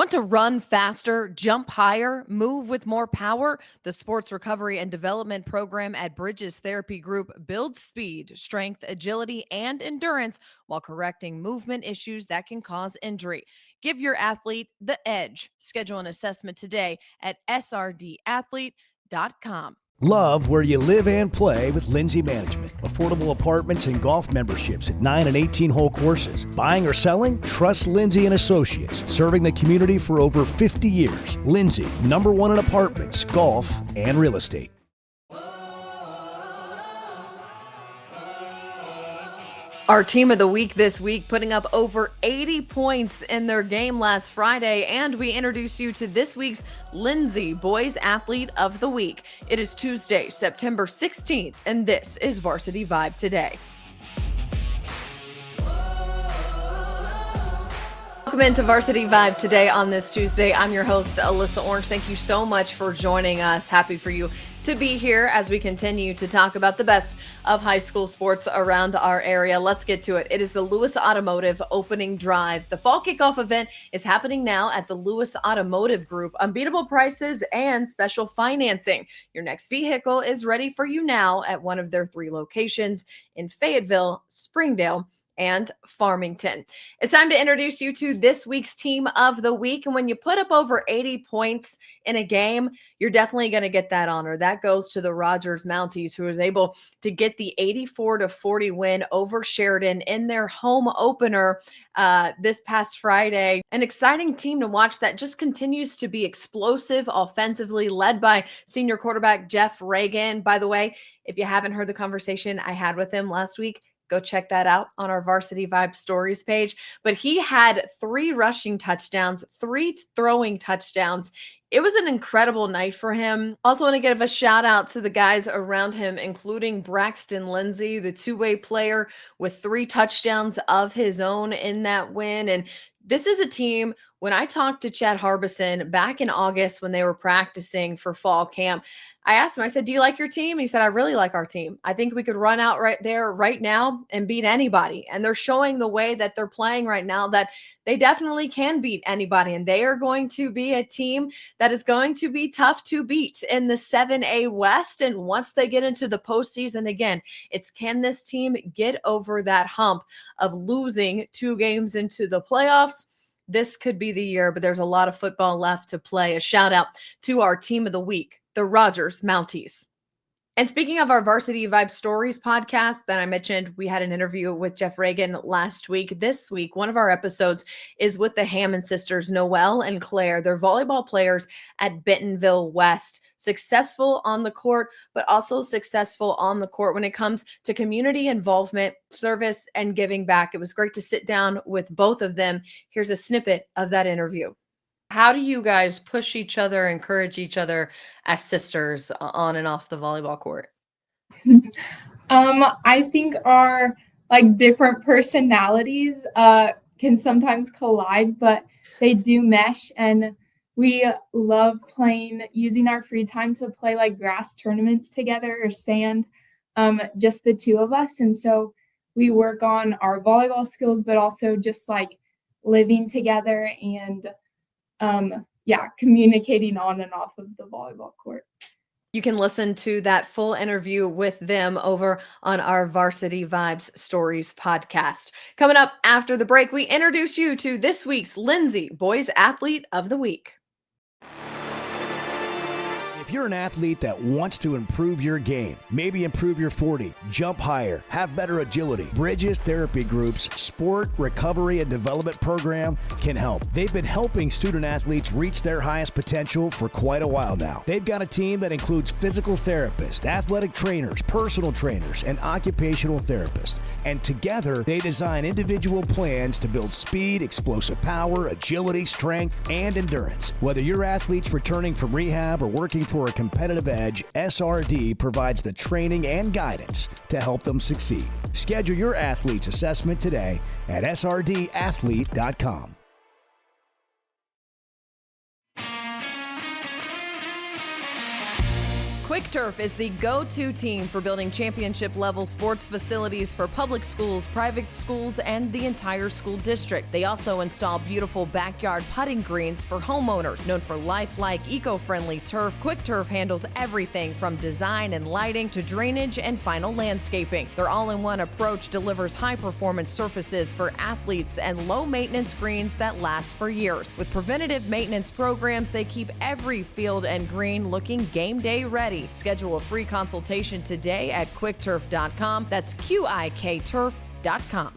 Want to run faster, jump higher, move with more power? The Sports Recovery and Development Program at Bridges Therapy Group builds speed, strength, agility, and endurance while correcting movement issues that can cause injury. Give your athlete the edge. Schedule an assessment today at srdathlete.com. Love where you live and play with Lindsey Management. Affordable apartments and golf memberships at 9 and 18-hole courses. Buying or selling? Trust Lindsey and Associates. Serving the community for over 50 years. Lindsey, #1 in apartments, golf, and real estate. Our team of the week this week putting up over 80 points in their game last Friday, and we introduce you to this week's Lindsey Boys Athlete of the Week. It is Tuesday, September 16th, and this is Varsity Vibe Today. Welcome into Varsity Vibe Today on this Tuesday. I'm your host, Alyssa Orange. Thank you so much for joining us. Happy for you to be here as we continue to talk about the best of high school sports around our area. Let's get to it. It is the Lewis Automotive opening drive. The fall kickoff event is happening now at the Lewis Automotive Group. Unbeatable prices and special financing. Your next vehicle is ready for you now at one of their 3 locations in Fayetteville, Springdale, and Farmington. It's time to introduce you to this week's team of the week. And when you put up over 80 points in a game, you're definitely going to get that honor. That goes to the Rogers Mounties, who was able to get the 84-40 win over Sheridan in their home opener this past Friday. An exciting team to watch that just continues to be explosive offensively, led by senior quarterback Jeff Reagan. By the way, if you haven't heard the conversation I had with him last week, go check that out on our Varsity Vibe Stories page. But he had 3 rushing touchdowns, 3 throwing touchdowns. It was an incredible night for him. Also want to give a shout out to the guys around him, including Braxton Lindsey, the 2-way player with 3 touchdowns of his own in that win. And this is a team, when I talked to Chad Harbison back in August when they were practicing for fall camp, I asked him, I said, do you like your team? And he said, I really like our team. I think we could run out right there right now and beat anybody. And they're showing the way that they're playing right now that they definitely can beat anybody. And they are going to be a team that is going to be tough to beat in the 7A West. And once they get into the postseason, again, it's can this team get over that hump of losing 2 games into the playoffs? This could be the year, but there's a lot of football left to play. A shout out to our team of the week, the Rogers Mounties. And speaking of our Varsity Vibe Stories podcast that I mentioned, we had an interview with Jeff Reagan last week. This week, one of our episodes is with the Hammond sisters, Noelle and Claire. They're volleyball players at Bentonville West. Successful on the court, but also successful on the court when it comes to community involvement, service, and giving back. It was great to sit down with both of them. Here's a snippet of that interview. How do you guys push each other, encourage each other as sisters on and off the volleyball court? I think our different personalities can sometimes collide, but they do mesh, and we love using our free time to play grass tournaments together or sand, just the 2 of us. And so we work on our volleyball skills, but also just living together and communicating on and off of the volleyball court. You can listen to that full interview with them over on our Varsity Vibes Stories podcast. Coming up after the break, we introduce you to this week's Lindsey Boys Athlete of the Week. If you're an athlete that wants to improve your game, maybe improve your 40, jump higher, have better agility, Bridges Therapy Group's Sport Recovery and Development Program can help. They've been helping student athletes reach their highest potential for quite a while now. They've got a team that includes physical therapists, athletic trainers, personal trainers, and occupational therapists. And together, they design individual plans to build speed, explosive power, agility, strength, and endurance. Whether your athlete's returning from rehab or working for a competitive edge, SRD provides the training and guidance to help them succeed. Schedule your athlete's assessment today at srdathlete.com. Quick Turf is the go-to team for building championship-level sports facilities for public schools, private schools, and the entire school district. They also install beautiful backyard putting greens for homeowners. Known for lifelike, eco-friendly turf, Quick Turf handles everything from design and lighting to drainage and final landscaping. Their all-in-one approach delivers high-performance surfaces for athletes and low-maintenance greens that last for years. With preventative maintenance programs, they keep every field and green looking game day ready. Schedule a free consultation today at quickturf.com. That's QIKturf.com.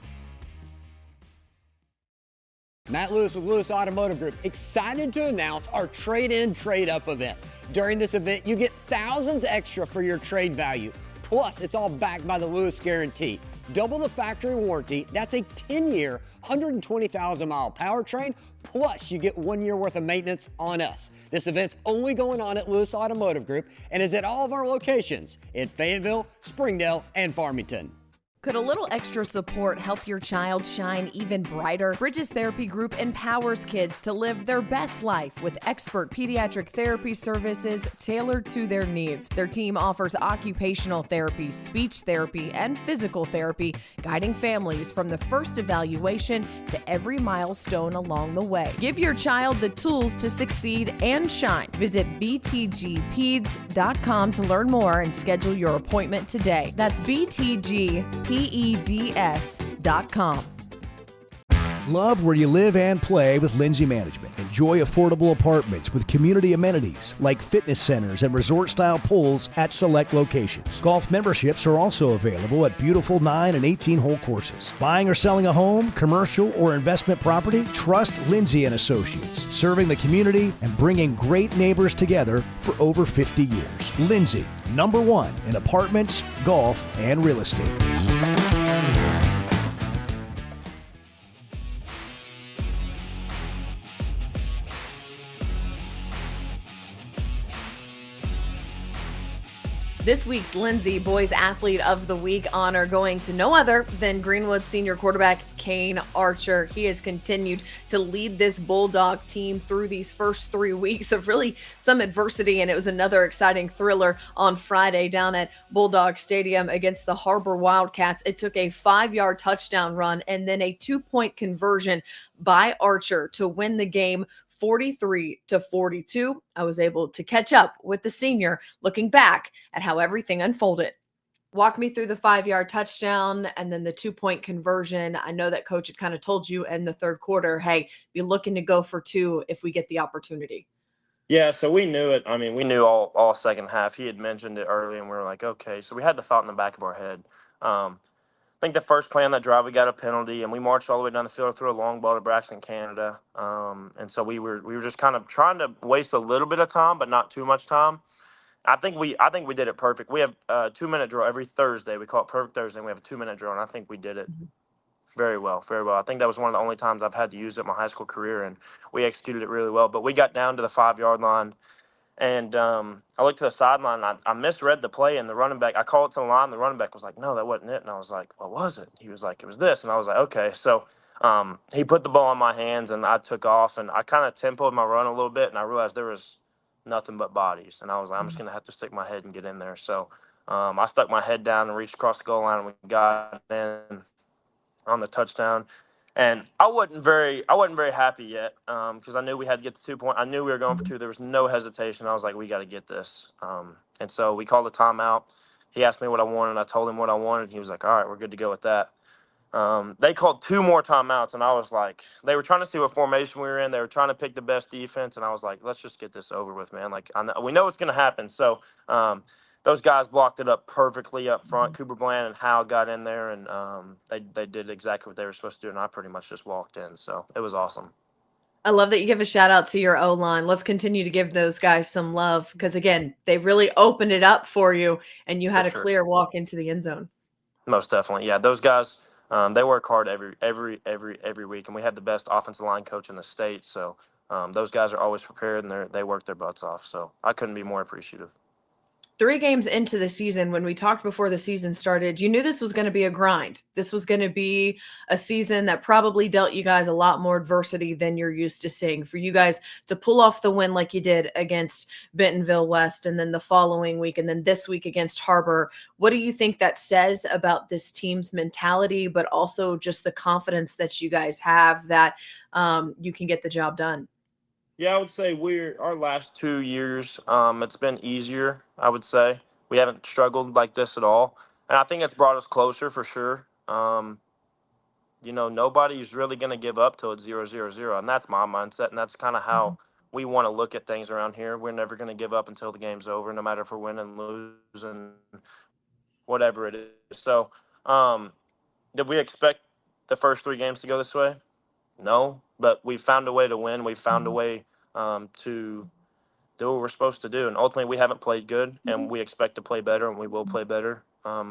Matt Lewis with Lewis Automotive Group, excited to announce our trade-in, trade-up event. During this event, you get thousands extra for your trade value. Plus, it's all backed by the Lewis Guarantee. Double the factory warranty. That's a 10-year, 120,000-mile powertrain. Plus, you get 1 year worth of maintenance on us. This event's only going on at Lewis Automotive Group and is at all of our locations in Fayetteville, Springdale, and Farmington. Could a little extra support help your child shine even brighter? Bridges Therapy Group empowers kids to live their best life with expert pediatric therapy services tailored to their needs. Their team offers occupational therapy, speech therapy, and physical therapy, guiding families from the first evaluation to every milestone along the way. Give your child the tools to succeed and shine. Visit btgpeds.com to learn more and schedule your appointment today. That's btgpeds.com. Love where you live and play with Lindsey Management. Enjoy affordable apartments with community amenities like fitness centers and resort-style pools at select locations. Golf memberships are also available at beautiful 9 and 18-hole courses. Buying or selling a home, commercial, or investment property? Trust Lindsey and Associates, serving the community and bringing great neighbors together for over 50 years. Lindsey, #1 in apartments, golf, and real estate. This week's Lindsey Boys Athlete of the Week honor going to no other than Greenwood senior quarterback Kane Archer. He has continued to lead this Bulldog team through these first 3 weeks of really some adversity, and it was another exciting thriller on Friday down at Bulldog Stadium against the Har-Ber Wildcats. It took a 5-yard touchdown run and then a 2-point conversion by Archer to win the game 43-42. I was able to catch up with the senior looking back at how everything unfolded. Walk me through the 5-yard touchdown and then the 2-point conversion. I know that coach had kind of told you in the third quarter, hey, be looking to go for 2 if we get the opportunity. Yeah, so we knew it. I mean, we knew all second half. He had mentioned it early, and we were like, okay. So we had the thought in the back of our head. I think the first play on that drive, we got a penalty, and we marched all the way down the field, threw a long ball to Braxton, Canada. And so we were just kind of trying to waste a little bit of time, but not too much time. I think we did it perfect. We have a 2-minute drill every Thursday. We call it Perfect Thursday, and we have a 2-minute drill, and I think we did it very well, very well. I think that was one of the only times I've had to use it in my high school career, and we executed it really well. But we got down to the 5-yard line, and I looked to the sideline. I misread the play, and the running back, I called it to the line. The running back was like, no, that wasn't it. And I was like, what was it? He was like, it was this. And I was like, okay. So he put the ball in my hands, and I took off. And I kind of tempoed my run a little bit, and I realized there was nothing but bodies. And I was like, I'm just going to have to stick my head and get in there. So I stuck my head down and reached across the goal line, and we got in on the touchdown. And I wasn't very happy yet because I knew we had to get the 2-point. I knew we were going for 2. There was no hesitation. I was like, we got to get this. And so we called a timeout. He asked me what I wanted. I told him what I wanted. He was like, all right, we're good to go with that. They called 2 more timeouts, and I was like, they were trying to see what formation we were in. They were trying to pick the best defense, and I was like, let's just get this over with, man. Like, we know it's going to happen. So those guys blocked it up perfectly up front. Cooper Bland and Howe got in there, and they did exactly what they were supposed to do, and I pretty much just walked in. So it was awesome. I love that you give a shout out to your O-line. Let's continue to give those guys some love because, again, they really opened it up for you, and you had a clear walk into the end zone. Most definitely. Yeah, those guys, they work hard every week, and we have the best offensive line coach in the state. So those guys are always prepared, and they work their butts off. So I couldn't be more appreciative. 3 games into the season, when we talked before the season started, you knew this was going to be a grind. This was going to be a season that probably dealt you guys a lot more adversity than you're used to seeing. For you guys to pull off the win like you did against Bentonville West, and then the following week, and then this week against Har-Ber, what do you think that says about this team's mentality, but also just the confidence that you guys have that you can get the job done? Yeah, I would say our last 2 years, it's been easier, I would say. We haven't struggled like this at all. And I think it's brought us closer for sure. Nobody's really going to give up till it's 0-0-0. And that's my mindset. And that's kind of how we want to look at things around here. We're never going to give up until the game's over, no matter if we're winning, losing, whatever it is. So, did we expect the first 3 games to go this way? No, but we found a way to win. We found a way to do what we're supposed to do. And ultimately, we haven't played good, and we expect to play better, and we will play better a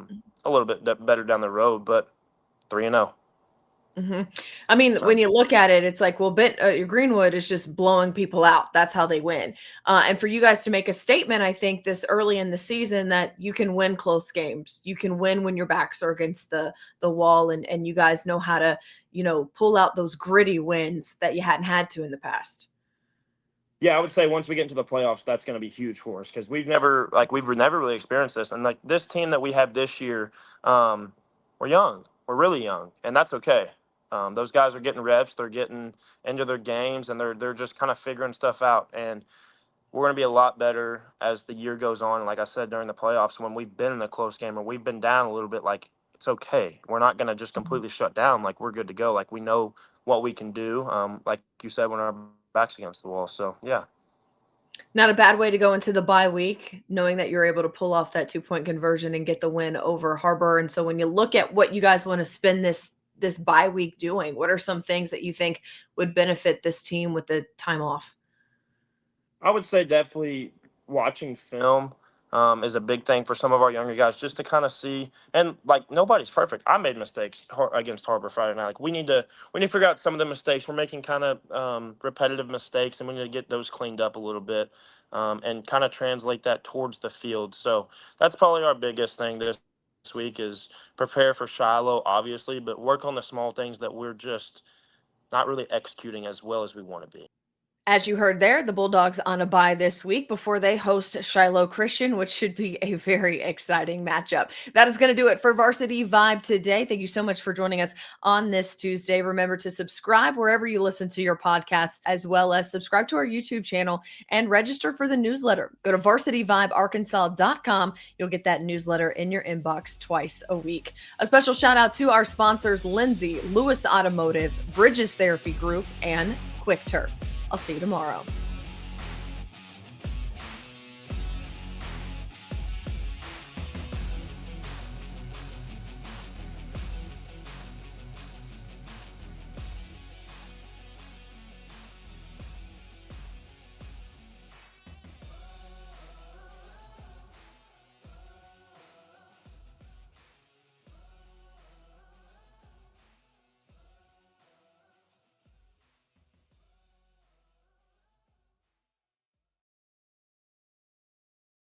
little bit better down the road, but 3-0. I mean, when you look at it, it's like, well, Greenwood is just blowing people out. That's how they win. And for you guys to make a statement, I think this early in the season, that you can win close games. You can win when your backs are against the wall, and you guys know how to, pull out those gritty wins that you hadn't had to in the past. Yeah, I would say once we get into the playoffs, that's going to be huge for us, because we've never really experienced this. And like this team that we have this year, we're young. We're really young, and that's okay. Those guys are getting reps. They're getting into their games, and they're just kind of figuring stuff out. And we're going to be a lot better as the year goes on. And like I said, during the playoffs, when we've been in a close game or we've been down a little bit, like, it's okay. We're not going to just completely shut down. Like, we're good to go. Like, we know what we can do. Like you said, when our back's against the wall. So, yeah. Not a bad way to go into the bye week, knowing that you're able to pull off that 2-point conversion and get the win over Har-Ber. And so when you look at what you guys want to spend this bye week doing, what are some things that you think would benefit this team with the time off? I would say definitely watching film is a big thing for some of our younger guys, just to kind of see. And like, nobody's perfect. I made mistakes against Har-Ber Friday night. Like, we need to figure out some of the mistakes. We're making kind of repetitive mistakes, and we need to get those cleaned up a little bit and kind of translate that towards the field. So that's probably our biggest thing this week, is prepare for Shiloh, obviously, but work on the small things that we're just not really executing as well as we want to be. As you heard there, the Bulldogs on a bye this week before they host Shiloh Christian, which should be a very exciting matchup. That is going to do it for Varsity Vibe today. Thank you so much for joining us on this Tuesday. Remember to subscribe wherever you listen to your podcasts, as well as subscribe to our YouTube channel and register for the newsletter. Go to varsityvibearkansas.com. You'll get that newsletter in your inbox twice a week. A special shout out to our sponsors, Lindsey, Lewis Automotive, Bridges Therapy Group, and Quick Turf. I'll see you tomorrow.